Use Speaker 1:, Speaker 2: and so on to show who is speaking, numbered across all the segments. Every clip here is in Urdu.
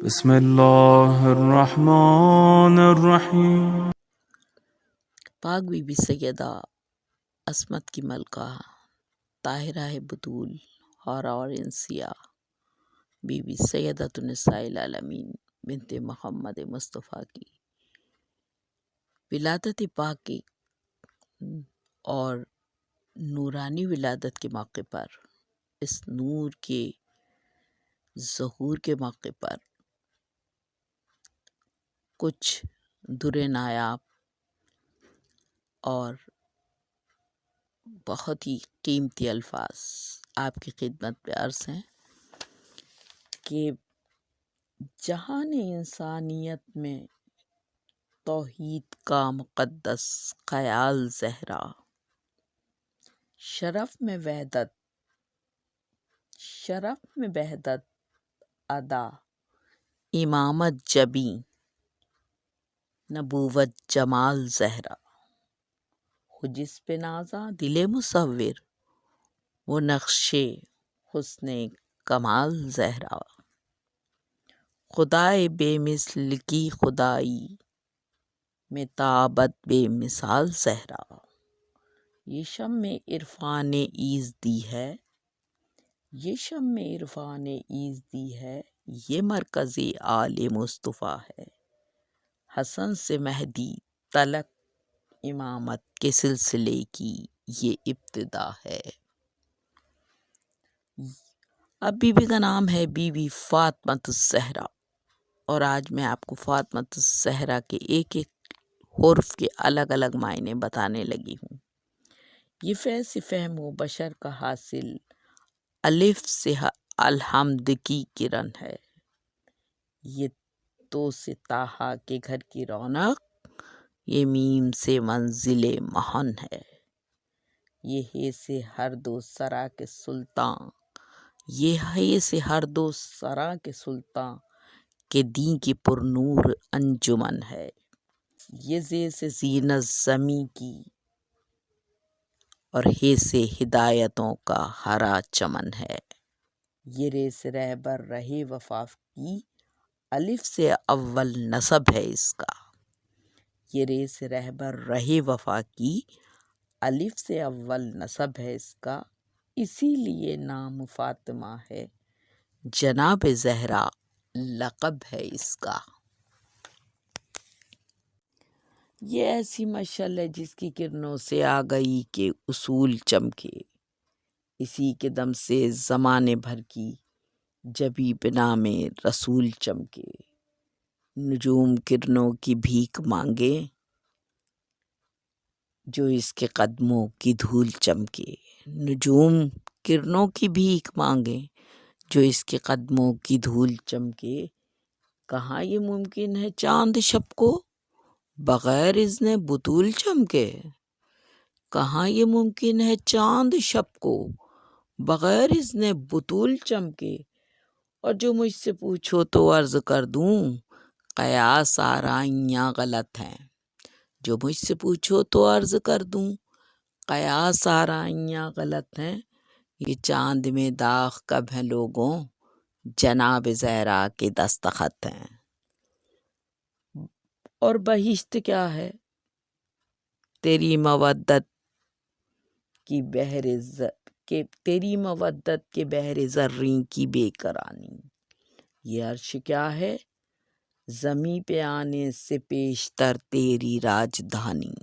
Speaker 1: بسم الله الرحمن الرحیم.
Speaker 2: پاک بی بی سیدہ عصمت کی ملکہ طاہرہ بطول حورہ اور انسیہ بی بی سیدۃ النساء العالمین بنت محمد مصطفیٰ کی ولادت پاک کی اور نورانی ولادت کے موقع پر، اس نور کے ظہور کے موقع پر کچھ در نایاب اور بہت ہی قیمتی الفاظ آپ کی خدمت میں عرض ہیں کہ جہان انسانیت میں توحید کا مقدس خیال زہرا، شرف میں وحدت ادا، امامت جبیں، نبوت جمال زہرا، ہو جس پہ نازا دل مصور، وہ نقش حسن کمال زہرا، خدائے بے مثل کی خدائی میں تابت بے مثال زہرا، یہ شمع عرفان ایزدی ہے، یہ مرکز آل مصطفیٰ ہے، حسن سے مہدی تلک امامت کے سلسلے کی یہ ابتدا ہے۔ اب بی بی کا نام ہے بی بی فاطمۃ الزہرا، اور آج میں آپ کو فاطمۃ الزہرا کے ایک ایک حرف کے الگ الگ معنی بتانے لگی ہوں۔ یہ فیض فہم و بشر کا حاصل الف سے الحمد کی کرن ہے، یہ تو سے طٰہٰ کے گھر کی رونق، یہ میم سے منزل مہن ہے، یہ ہے سے ہر دو سرا کے سلطان، کے دین کی پرنور انجمن ہے، یہ زے سے زینت زمیں کی، اور ہے سے ہدایتوں کا ہرا چمن ہے، یہ رے سے رہبر رہے وفا کی، الف سے اول نسب ہے اس کا، یہ رے سے رہبر رہے وفا کی، الف سے اول نسب ہے اس کا، اسی لیے نام فاطمہ ہے، جناب زہرا لقب ہے اس کا۔ یہ ایسی مشعل ہے جس کی کرنوں سے آگئی کے اصول چمکے، اسی کے دم سے زمانے بھر کی جبی بنا میں رسول چمکے، نجوم کرنوں کی بھیک مانگے جو اس کے قدموں کی دھول چمکے، نجوم کرنوں کی بھیک مانگے جو اس کے قدموں کی دھول چمکے، کہاں یہ ممکن ہے چاند شب کو بغیر اذن بطول چمکے، کہاں یہ ممکن ہے چاند شب کو بغیر اذن بطول چمکے، اور جو مجھ سے پوچھو تو عرض کر دوں قیاس آرائیاں غلط ہیں، جو مجھ سے پوچھو تو عرض کر دوں قیاس آرائیاں غلط ہیں، یہ چاند میں داغ کب ہیں لوگوں جناب زہرا کے دستخط ہیں، اور بہشت کیا ہے تیری مودت کے بحر زریں کی بے کرانی، یہ عرش کیا ہے زمیں پہ آنے سے پیشتر تیری راجدھانی،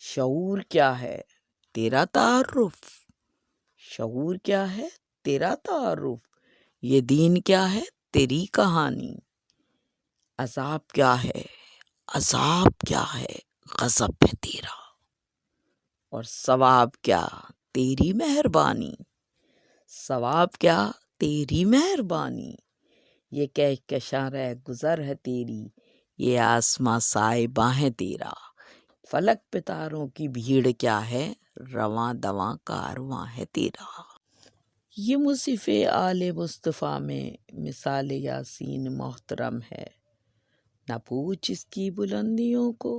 Speaker 2: شعور کیا ہے تیرا تعارف، یہ دین کیا ہے تیری کہانی، عذاب کیا ہے غضب ہے تیرا، اور ثواب کیا تیری مہربانی، یہ کہکشاں رہ گزر ہے تیری، یہ آسماں سائباں ہے تیرا، فلک پہ تاروں کی بھیڑ کیا ہے رواں دواں کارواں ہے تیرا، یہ مصحف آل مصطفیٰ میں مثال یاسین محترم ہے، نہ پوچھ اس کی بلندیوں کو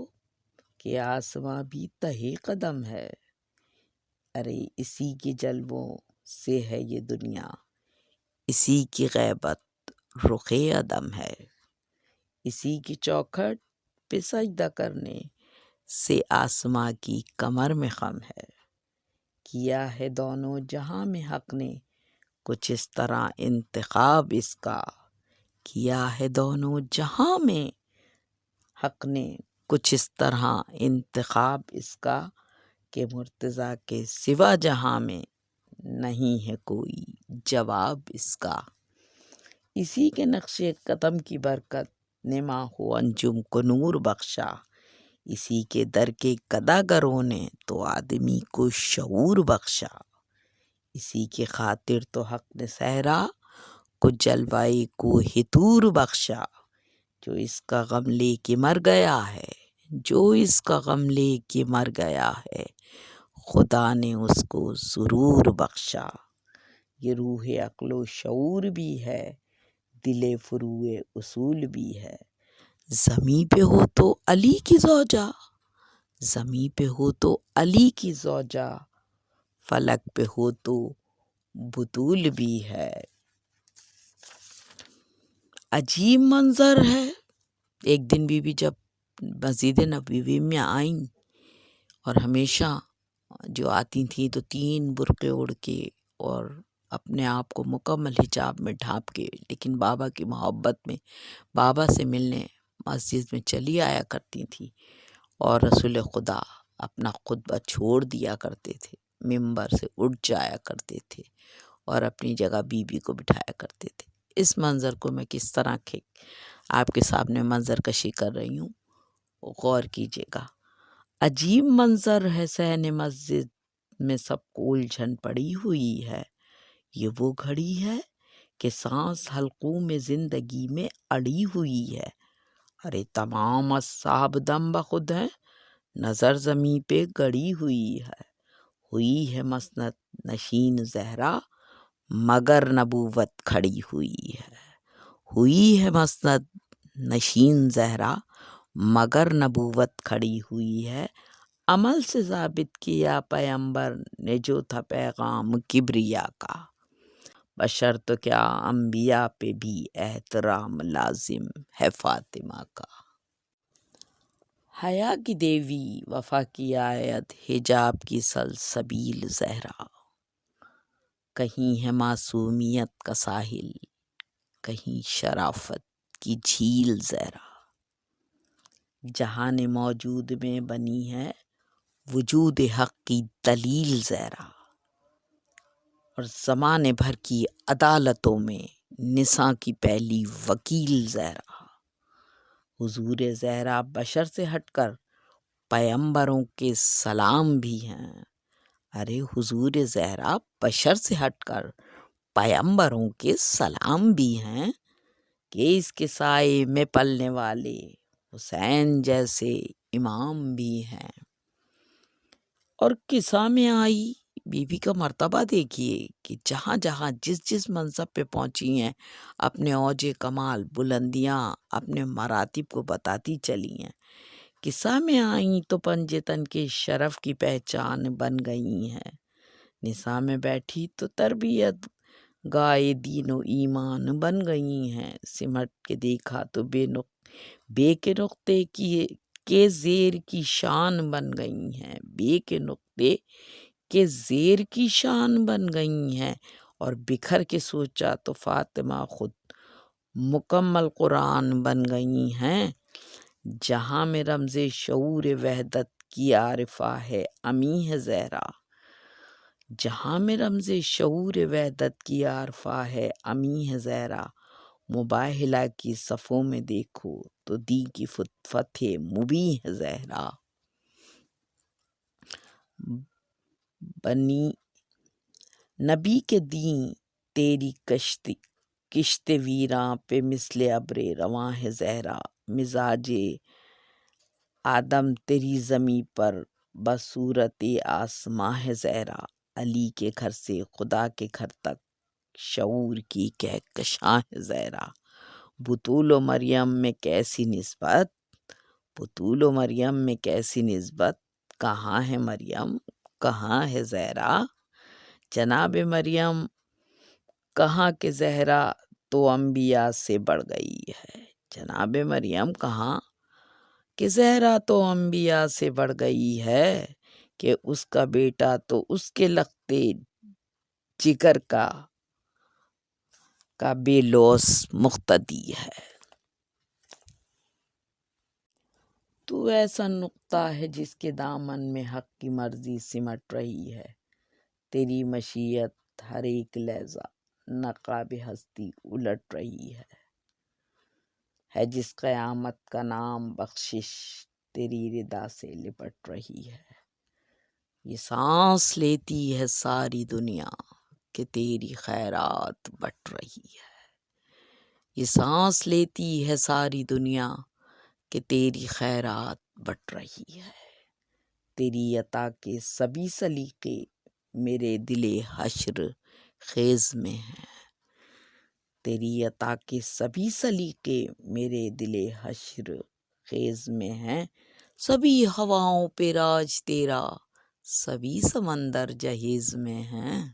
Speaker 2: کہ آسماں بھی تہی قدم ہے، ارے اسی کی جلووں سے ہے یہ دنیا، اسی کی غیبت رخ عدم ہے، اسی کی چوکھٹ پہ سجدہ کرنے سے آسماں کی کمر میں خم ہے۔ کیا ہے دونوں جہاں میں حق نے کچھ اس طرح انتخاب اس کا، کیا ہے دونوں جہاں میں حق نے کچھ اس طرح انتخاب اس کا، کہ مرتضیٰ کے سوا جہاں میں نہیں ہے کوئی جواب اس کا۔ اسی کے نقش قدم کی برکت نے ماہ انجم کو نور بخشا، اسی کے در کے قداگروں نے تو آدمی کو شعور بخشا، اسی کی خاطر تو حق نے صحرا کو جلوائے کو حضور بخشا۔ جو اس کا غم لے کے مر گیا ہے، جو اس کا غم لے کے مر گیا ہے، خدا نے اس کو ضرور بخشا۔ یہ روح عقل و شعور بھی ہے، دل فروع اصول بھی ہے۔ زمیں پہ ہو تو علی کی زوجہ، زمیں پہ ہو تو علی کی زوجہ، فلک پہ ہو تو بطول بھی ہے۔ عجیب منظر ہے، ایک دن بی بی جب مسجد نبوی میں آئیں اور ہمیشہ جو آتی تھیں تو 3 برقعے اڑ کے اور اپنے آپ کو مکمل حجاب میں ڈھانپ کے، لیکن بابا کی محبت میں بابا سے ملنے مسجد میں چلی آیا کرتی تھی، اور رسول خدا اپنا خطبہ چھوڑ دیا کرتے تھے، ممبر سے اٹھ جایا کرتے تھے اور اپنی جگہ بی بی کو بٹھایا کرتے تھے۔ اس منظر کو میں کس طرح آپ کے سامنے منظر کشی کر رہی ہوں، غور کیجیے گا۔ عجیب منظر ہے، صحن مسجد میں سب کو الجھن پڑی ہوئی ہے، یہ وہ گھڑی ہے کہ سانس حلقوں میں زندگی میں اڑی ہوئی ہے۔ ارے تمام اصحاب دم بخود ہیں، نظر زمیں پہ گڑی ہوئی ہے مسند نشین زہرا، مگر نبوت کھڑی ہوئی ہے، ہوئی ہے مسند نشین زہرا، مگر نبوت کھڑی ہوئی ہے۔ عمل سے ثابت کیا پیغمبر نے جو تھا پیغام کبریا کا، بشر تو کیا انبیاء پہ بھی احترام لازم ہے فاطمہ کا۔ حیا کی دیوی وفا کی آیت، حجاب کی سلسبیل زہرا، کہیں ہے معصومیت کا ساحل، کہیں شرافت کی جھیل زہرا، جہان موجود میں بنی ہے وجود حق کی دلیل زہرا، اور زمانے بھر کی عدالتوں میں نساء کی پہلی وکیل زہرا۔ حضور زہرا بشر سے ہٹ کر پیغمبروں کے سلام بھی ہیں، ارے حضور زہرا بشر سے ہٹ کر پیغمبروں کے سلام بھی ہیں، کہ اس کے سائے میں پلنے والے حسین جیسے امام بھی ہیں۔ اور قصہ میں آئی بی بی کا مرتبہ دیکھیے کہ جہاں جہاں جس منصب پہ پہنچی ہیں، اپنے اوج کمال بلندیاں اپنے مراتب کو بتاتی چلی ہیں۔ قصہ میں آئیں تو پنجتن کے شرف کی پہچان بن گئی ہیں، نساء میں بیٹھی تو تربیت گائے دین و ایمان بن گئی ہیں، سمٹ کے دیکھا تو بے کے نقطے کے زیر کی شان بن گئی ہیں، بے کے نقطے کے زیر کی شان بن گئی ہیں، اور بکھر کے سوچا تو فاطمہ خود مکمل قرآن بن گئی ہیں۔ جہاں میں رمز شعور وحدت کی عارفہ ہے امی ہے زہرا، جہاں میں رمز شعور وحدت کی عارفہ ہے امی ہے زہرا، مباہلہ کی صفوں میں دیکھو تو دین کی فتح مبیں ہے زہرا۔ بنی نبی کے دین تیری کشت ویراں پہ مثل ابر رواں ہے زہرا، مزاج آدم تیری زمیں پر بصورت آسماں ہے زہرا، علی کے گھر سے خدا کے گھر تک شعور کی کہکشاں ہے زہرا۔ بطول و مریم میں کیسی نسبت، بطول و مریم میں کیسی نسبت، کہاں ہے مریم کہاں ہے زہرا، جناب مریم کہاں کے زہرا تو انبیاء سے بڑھ گئی ہے۔ جناب مریم کہاں کہ زہرا تو انبیاء سے بڑھ گئی ہے کہ اس کا بیٹا تو اس کے لختے جگر کا بے لوث مقتدی ہے۔ تو ایسا نقطہ ہے جس کے دامن میں حق کی مرضی سمٹ رہی ہے، تیری مشیت ہر ایک لحظہ نقاب ہستی الٹ رہی ہے جس قیامت کا نام بخشش تیری ردا سے لپٹ رہی ہے۔ یہ سانس لیتی ہے ساری دنیا کہ تیری خیرات بٹ رہی ہے۔ یہ سانس لیتی ہے ساری دنیا کہ تیری خیرات بٹ رہی ہے۔ تیری عطا کے سبھی سلیقے میرے دل حشر خیز میں ہیں۔ تیری عطا کے سبھی سلیقے میرے دل حشر خیز میں ہیں۔ سبھی ہواؤں پہ راج تیرا، سبھی سمندر جہیز میں ہیں۔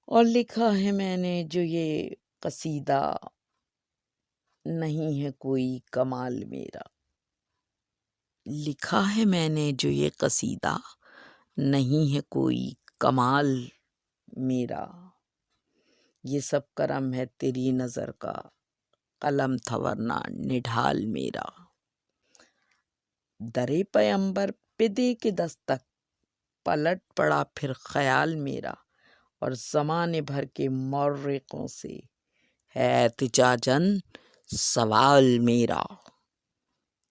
Speaker 2: اور لکھا ہے میں نے جو یہ قصیدہ، نہیں ہے کوئی کمال میرا۔ لکھا ہے میں نے جو یہ قصیدہ، نہیں ہے کوئی کمال میرا۔ یہ سب کرم ہے تیری نظر کا، قلم تھا ورنہ نڈھال میرا۔ درِ پیمبر پہ دے کے دستک، پلٹ پڑا پھر خیال میرا، اور زمانے بھر کے مورخوں سے ہے احتجاجاً سوال میرا۔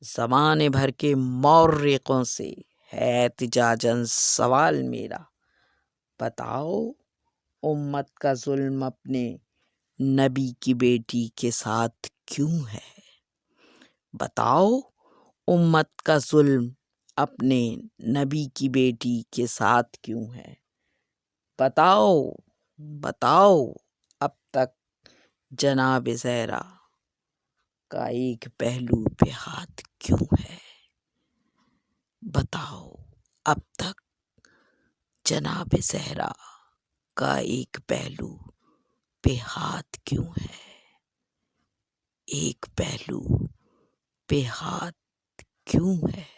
Speaker 2: زمانے بھر کے مورخوں سے ہے احتجاجاً سوال میرا۔ بتاؤ امت کا ظلم اپنے نبی کی بیٹی کے ساتھ کیوں ہے؟ بتاؤ امت کا ظلم اپنے نبی کی بیٹی کے ساتھ کیوں ہے؟ بتاؤ بتاؤ اب تک جناب زہرا کا ایک پہلو پہ ہاتھ کیوں ہے؟ بتاؤ اب تک جناب زہرا کا ایک پہلو پہ ہاتھ کیوں ہے؟ ایک پہلو پہ ہاتھ کیوں ہے؟